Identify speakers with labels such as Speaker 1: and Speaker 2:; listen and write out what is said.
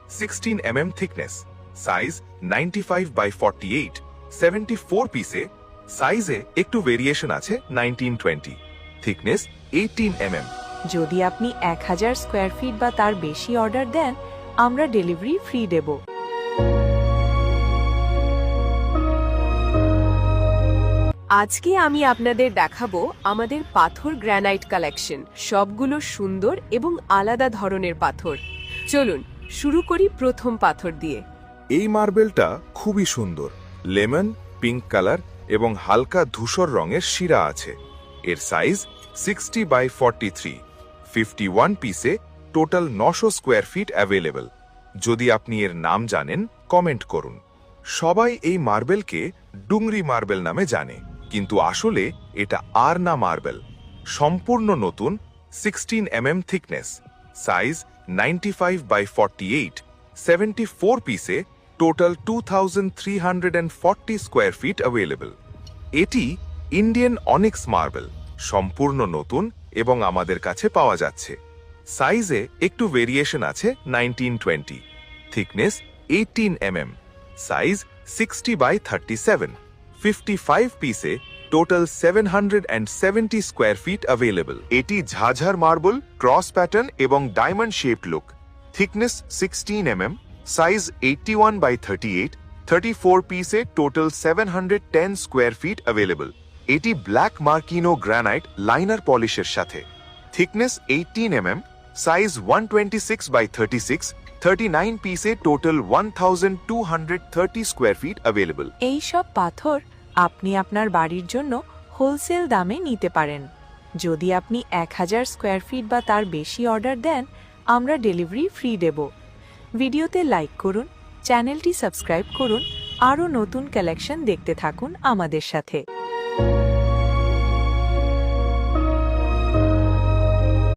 Speaker 1: 16 mm thickness, size 95 by 48, 74 পিসে, সাইজে একটু ভেরিয়েশন আছে 1920, thickness 18 mm।
Speaker 2: যদি আপনি 1000 স্কয়ার ফিট বা তার বেশি অর্ডার দেন, আমরা ডেলিভারি ফ্রি দেব। আজকে আমি আপনাদের দেখাবো আমাদের পাথর গ্রানাইট কালেকশন। সবগুলো সুন্দর এবং আলাদা ধরনের পাথর। চলুন শুরু করি প্রথম পাথর দিয়ে।
Speaker 1: এই মার্বেলটা খুবই সুন্দর, লেমন পিঙ্ক কালার এবং হালকা ধূসর রঙের শিরা আছে। এর সাইজ 60 by 43, 51 পিসে, টোটাল 900 স্কয়ার ফিট অ্যাভেলেবল। যদি আপনি এর নাম জানেন কমেন্ট করুন। সবাই এই মার্বেলকে ডুংরি মার্বেল নামে জানে, কিন্তু আসলে এটা আরনা মার্বেল। সম্পূর্ণ নতুন, 16 mm থিকনেস, সাইজ 95 by 48, 74 পিসে, টোটাল 2340 স্কয়ার ফিট অ্যাভেলেবল। এটি ইন্ডিয়ান অনিক্স মার্বেল, সম্পূর্ণ নতুন এবং আমাদের কাছে পাওয়া যাচ্ছে। সাইজে একটু ভেরিয়েশন আছে 1920, থিকনেস 18 mm, সাইজ 60 by 37, 55 পিসে, টোটাল 770 স্কয়ার ফিট অ্যাভেলেবল। এটি ঝাঝার মার্বেল, ক্রস প্যাটার্ন এবং diamond shaped look, thickness 16 mm, size 81 by 38, 34 পিসে, টোটাল 710 স্কয়ার ফিট অ্যাভেলেবল। এটি ব্ল্যাক মার্কিনো গ্রানাইট লাইনার পলিশের সাথে, থিকনেস 18 mm, সাইজ 126 by 36, 39 পিসে, টোটাল 1230 স্কয়ার ফিট অ্যাভেলেবল।
Speaker 2: এই সব পাথর আপনি আপনার বাড়ির জন্য হোলসেল দামে নিতে পারেন। যদি আপনি 1000 স্কয়ার ফিট বা তার বেশি অর্ডার দেন, আমরা ডেলিভারি ফ্রি দেব। ভিডিওতে লাইক করুন, চ্যানেলটি সাবস্ক্রাইব করুন, আরও নতুন কালেকশন দেখতে থাকুন আমাদের সাথে।